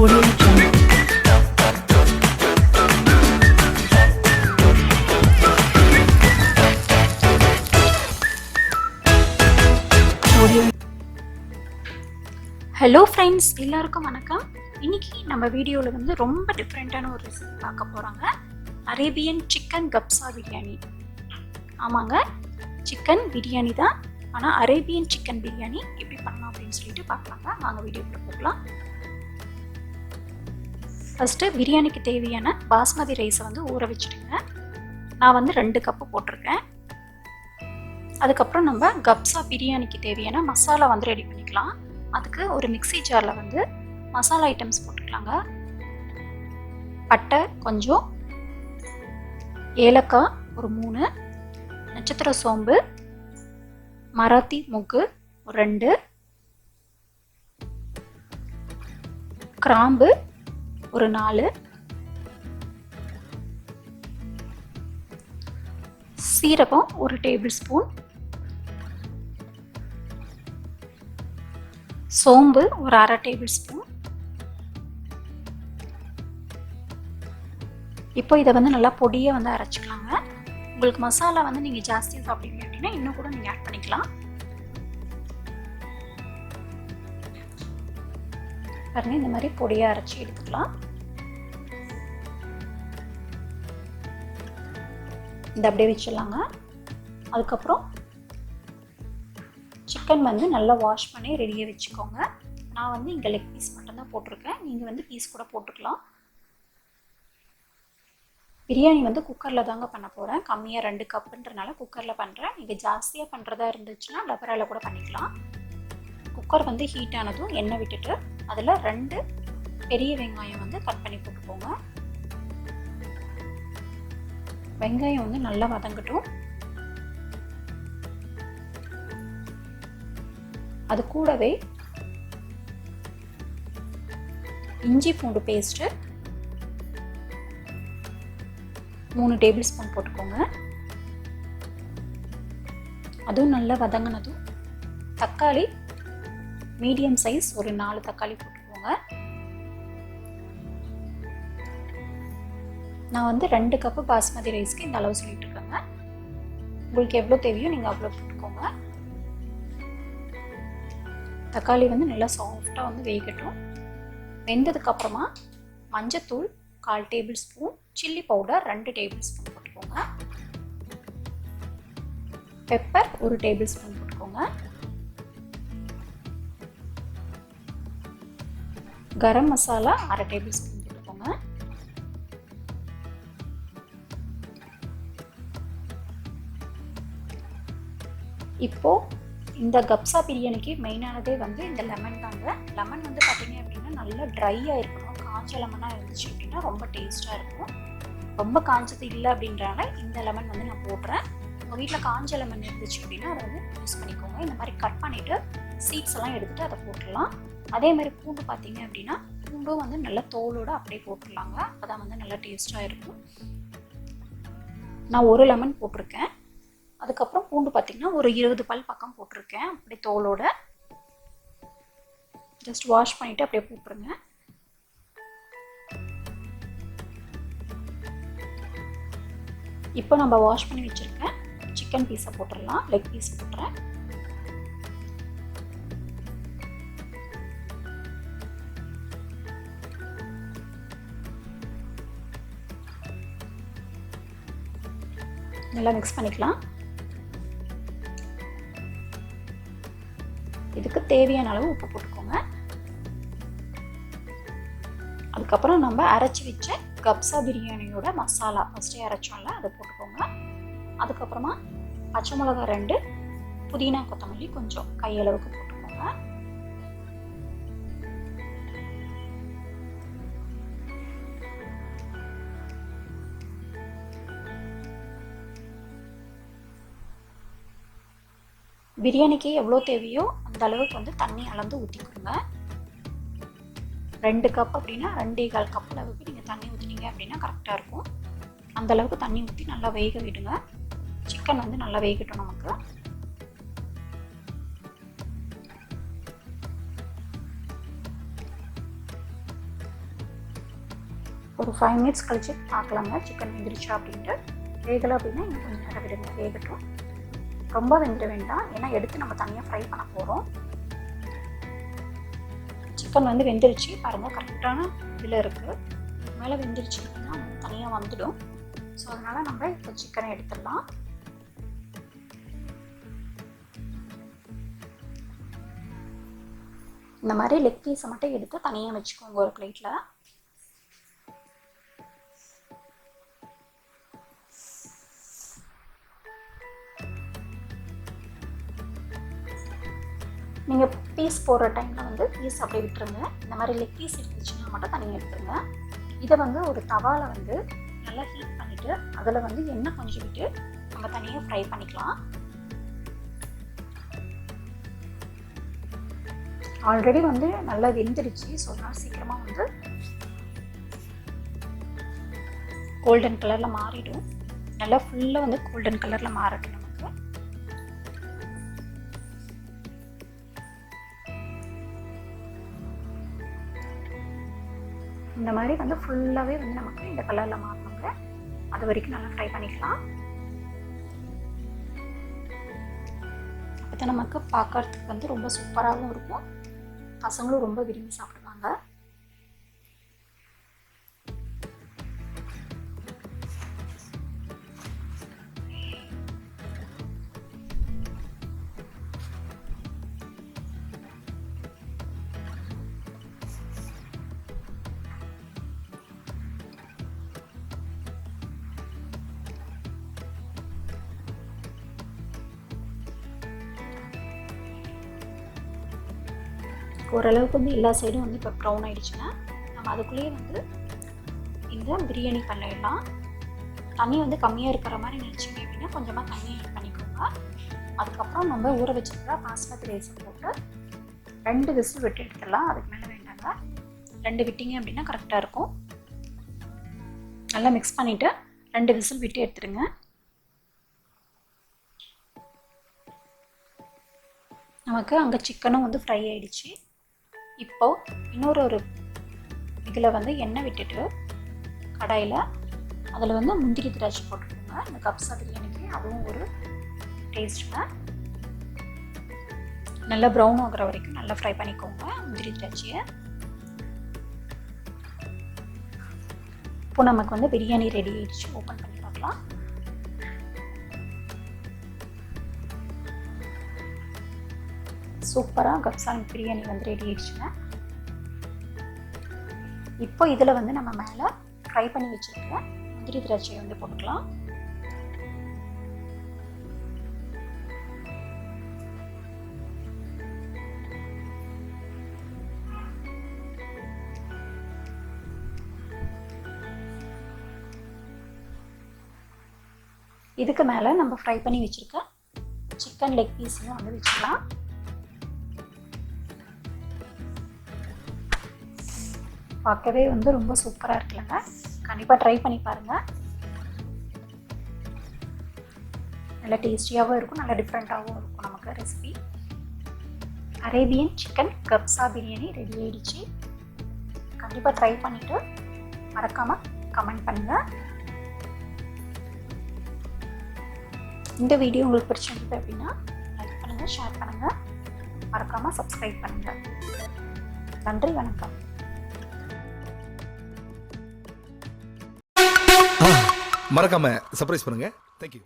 Audio Jungle. Hello friends, எல்லாருக்கும் வணக்கம். இன்னைக்கு நம்ம வீடியோவில் வந்து ரொம்ப டிஃப்ரெண்ட்டான ஒரு ரெசிபி பார்க்க போகிறாங்க. Arabian chicken kabsa biryani. ஆமாங்க, சிக்கன் பிரியாணி தான், ஆனால் அரேபியன் சிக்கன் பிரியாணி எப்படி பண்ணலாம் அப்படின்னு சொல்லிட்டு பார்க்கலாங்க. வாங்க வீடியோக்குள்ள போகலாம். ஃபஸ்ட்டு பிரியாணிக்கு தேவையான பாஸ்மதி ரைஸை வந்து ஊற வச்சுடுங்க. நான் வந்து 2 கப்பு போட்டிருக்கேன். அதுக்கப்புறம் நம்ம கப்சா பிரியாணிக்கு தேவையான மசாலா வந்து ரெடி பண்ணிக்கலாம். அதுக்கு ஒரு மிக்ஸி ஜாரில் வந்து மசாலா ஐட்டம்ஸ் போட்டுக்கலாங்க. பட்டை கொஞ்சம், ஏலக்காய் ஒரு 3, நட்சத்திர சோம்பு, மராத்தி மொக்கு ஒரு 2, கிராம்பு ஒரு 4, சீரகம் ஒரு டேபிள் ஸ்பூன், சோம்பு ஒரு 1/2 டேபிள் ஸ்பூன். இப்போ இதை வந்து நல்லா பொடியை வந்து அரைச்சிக்கலாங்க. உங்களுக்கு மசாலா வந்து நீங்கள் ஜாஸ்தியாக சாப்பிடுவீங்க அப்படின்னா இன்னும் கூட நீங்கள் ஆட் பண்ணிக்கலாம். பாருங்க, இந்த மாதிரி பொடியை அரைச்சி எடுத்துக்கலாம். இந்த அப்படியே வச்சிடலாங்க. அதுக்கப்புறம் சிக்கன் வந்து நல்லா வாஷ் பண்ணி ரெடியாக வச்சுக்கோங்க. நான் வந்து இங்கே லெக் பீஸ் மட்டும்தான் போட்டிருக்கேன். நீங்கள் வந்து பீஸ் கூட போட்டுக்கலாம். பிரியாணி வந்து குக்கரில் தாங்க பண்ண போகிறேன். கம்மியாக 2 கப்புன்றனால குக்கரில் பண்ணுறேன். நீங்கள் ஜாஸ்தியாக பண்ணுறதா இருந்துச்சுன்னா டபராவில் கூட பண்ணிக்கலாம். குக்கர் வந்து ஹீட் ஆனதும் எண்ணெய் விட்டுட்டு அதில் 2 பெரிய வெங்காயம் வந்து கட் பண்ணி போட்டுக்கோங்க. வெங்காயம் வந்து நல்லா வதங்கட்டும். அது கூடவே இஞ்சி பூண்டு பேஸ்ட்டு 3 டேபிள் ஸ்பூன் போட்டுக்கோங்க. அதுவும் நல்லா வதங்கினதும் தக்காளி மீடியம் சைஸ் ஒரு 4 தக்காளி போட்டுக்கோங்க. நான் வந்து 2 கப்பு பாஸ்மதி ரைஸ்க்கு இந்த அளவு சொல்லிட்டு இருக்கேங்க. உங்களுக்கு எவ்வளோ தேவையோ நீங்கள் அவ்வளோ போட்டுக்கோங்க. தக்காளி வந்து நல்லா சாஃப்டாக வந்து வேகட்டும். வெந்ததுக்கு அப்புறமா மஞ்சத்தூள் 1/4 table spoon, chilli powder 2 table spoon போட்டுக்கோங்க. பெப்பர் 1 டேபிள் ஸ்பூன் போட்டுக்கோங்க. கரம் மசாலா 1/2 டேபிள் ஸ்பூன் போட்டுக்கோங்க. இப்போ இந்த கப்சா பிரியாணிக்கு மெயினானதே வந்து இந்த லெமன் தாங்க. லெமன் வந்து பார்த்தீங்க அப்படின்னா நல்லா ட்ரையாக இருக்கணும். காஞ்ச லெமனாக இருந்துச்சு அப்படின்னா ரொம்ப டேஸ்ட்டாக இருக்கும். ரொம்ப காஞ்சது இல்லை அப்படின்றனால இந்த லெமன் வந்து நான் போடுறேன். உங்கள் வீட்டில் காஞ்ச லெமன் இருந்துச்சு அப்படின்னா அதை வந்து யூஸ் பண்ணிக்கோங்க. இந்த மாதிரி கட் பண்ணிவிட்டு சீட்ஸ் எல்லாம் எடுத்துகிட்டு அதை போட்டுடலாம். அதே மாதிரி பூண்டு பார்த்தீங்க அப்படின்னா பூண்டும் வந்து நல்லா தோலோடு அப்படியே போட்டுடலாங்க. அப்போ தான் வந்து நல்லா டேஸ்ட்டாக இருக்கும். நான் 1 லெமன் போட்டிருக்கேன். அதுக்கப்புறம் பூண்டு பார்த்தீங்கன்னா ஒரு 20 பல் பக்கம் போட்டிருக்கேன். அப்படியே தோலோட ஜஸ்ட் வாஷ் பண்ணிவிட்டு அப்படியே போட்டுருங்க. இப்போ நம்ம வாஷ் பண்ணி வச்சுருக்கேன் சிக்கன் பீஸை போட்டுடலாம். லெக் பீஸ் போட்டுறேன். நல்லா மிக்ஸ் பண்ணிக்கலாம். இதுக்கு தேவையான அளவு உப்பு போட்டுக்கோங்க. அதுக்கப்புறம் நம்ம அரைச்சி வச்ச கப்சா பிரியாணியோட மசாலா ஃபஸ்ட்டே அரைச்சோம்ல அதை போட்டுக்கோங்க. அதுக்கப்புறமா பச்சை மிளகாய் 2, புதினா கொத்தமல்லி கொஞ்சம் கையளவுக்கு போட்டுக்கோங்க. பிரியாணிக்கு எவ்வளோ தேவையோ அந்த அளவுக்கு வந்து தண்ணி அளந்து ஊற்றிக்கோங்க. 2 கப் அப்படின்னா 2.25 கப் அளவுக்கு நீங்கள் தண்ணி ஊற்றினீங்க அப்படின்னா கரெக்டாக இருக்கும். அந்த அளவுக்கு தண்ணி ஊற்றி நல்லா வேக விடுங்க. சிக்கன் வந்து நல்லா வேகட்டும் நமக்கு. ஒரு 5 மினிட்ஸ் கழித்து பார்க்கலாங்க சிக்கன் வெந்துருச்சா அப்படின்ட்டு. வேகலை அப்படின்னா இன்னும் கொஞ்சம் நேரம் விடுங்க, வேகட்டும். ரொம்ப வெந்துட வேண்டாம், ஏன்னா எடுத்து நம்ம தனியாக ஃப்ரை பண்ண போகிறோம். சிக்கன் வந்து வெந்துருச்சு பாருங்கள், கரெக்டான இதில் இருக்குது. மேலே வெந்துருச்சு அப்படின்னா தனியாக வந்துடும். ஸோ அதனால் நம்ம இப்போ சிக்கனை எடுத்துடலாம். இந்த மாதிரி லெக் பீஸை மட்டும் எடுத்து தனியாக வச்சுக்கோங்க ஒரு பிளேட்டில். நீங்கள் பீஸ் போடுற டைமில் வந்து பீஸ் அப்படியே விட்டுருங்க. இந்த மாதிரி லெக் பீஸ் இருந்துச்சுன்னா மட்டும் தனியாக எடுத்துருங்க. இதை வந்து ஒரு தவாவில் வந்து நல்லா ஹீட் பண்ணிவிட்டு அதில் வந்து எண்ணெய் கொஞ்சம் விட்டு நம்ம தனியாக ஃப்ரை பண்ணிக்கலாம். ஆல்ரெடி வந்து நல்லா வெந்துடுச்சு. ஸோ அதனால் சீக்கிரமாக வந்து கோல்டன் கலரில் மாறிடும். நல்லா ஃபுல்லாக வந்து கோல்டன் கலரில் மாறட்டும் நமக்கு. இந்த மாதிரி வந்து ஃபுல்லாகவே வந்து நமக்கு இந்த கலரில் மாறணுங்க. அது வரைக்கும் நல்லா ஃப்ரை பண்ணிக்கலாம். அப்போ தான் நமக்கு பார்க்கறதுக்கு வந்து ரொம்ப சூப்பராகவும் இருக்கும். பசங்களும் ரொம்ப விரும்பி சாப்பிடுவாங்க. ஓரளவுக்கு வந்து எல்லா சைடும் வந்து இப்போ ப்ரௌன் ஆகிடுச்சுன்னா நம்ம அதுக்குள்ளேயே வந்து இந்த பிரியாணி பண்ணிடலாம். தண்ணி வந்து கம்மியாக இருக்கிற மாதிரி நினச்சிங்க அப்படின்னா கொஞ்சமாக தண்ணி ஆட் பண்ணிக்கோங்க. அதுக்கப்புறம் நம்ம ஊற வச்சுருக்க பாஸ்மதி ரைஸை போட்டு 2 விசில் விட்டு எடுத்துடலாம். அதுக்கு மேலே வேண்டாங்க, 2 விட்டிங்க அப்படின்னா கரெக்டாக இருக்கும். நல்லா மிக்ஸ் பண்ணிவிட்டு 2 விசில் விட்டு எடுத்துடுங்க. நமக்கு அங்கே சிக்கனும் வந்து ஃப்ரை ஆகிடுச்சு. இப்போது இன்னொரு இதில் வந்து எண்ணெய் விட்டுட்டு கடாயில் அதில் வந்து முந்திரி திராட்சை போட்டுக்கோங்க. இந்த கப்சா பிரியாணிக்கு அதுவும் ஒரு டேஸ்ட்டுங்க. நல்லா ப்ரௌன் ஆகிற வரைக்கும் நல்லா ஃப்ரை பண்ணிக்கோங்க முந்திரி திராட்சையை. இப்போ நமக்கு வந்து பிரியாணி ரெடி ஆகிடுச்சு. ஓப்பன் பண்ணி பார்க்கலாம். சூப்பராக கப்சா பிரியாணி வந்து ரெடி ஆகிடுச்சுங்க. இப்போ இதில் வந்து நம்ம மேலே ஃப்ரை பண்ணி வச்சுருக்க முந்திரி திராட்சையை வந்து போட்டுக்கலாம். இதுக்கு மேலே நம்ம ஃப்ரை பண்ணி வச்சுருக்க சிக்கன் லெக் பீஸையும் வந்து வச்சுக்கலாம். பார்க்கவே வந்து ரொம்ப சூப்பராக இருக்குல்லங்க. கண்டிப்பாக ட்ரை பண்ணி பாருங்கள். நல்லா டேஸ்டியாகவும் இருக்கும், நல்லா டிஃப்ரெண்ட்டாகவும் இருக்கும் நமக்கு recipe. Arabian chicken kabsa biryani ready ஆகிடுச்சு. கண்டிப்பாக ட்ரை பண்ணிவிட்டு மறக்காமல் கமெண்ட் பண்ணுங்கள். இந்த வீடியோ உங்களுக்கு பிடிச்சிருந்தது அப்படின்னா லைக் பண்ணுங்கள், ஷேர் பண்ணுங்கள், மறக்காமல் சப்ஸ்கிரைப் பண்ணுங்கள். நன்றி, வணக்கம். மறக்காம சர்ப்ரைஸ் பண்ணுங்க. தேங்க்யூ.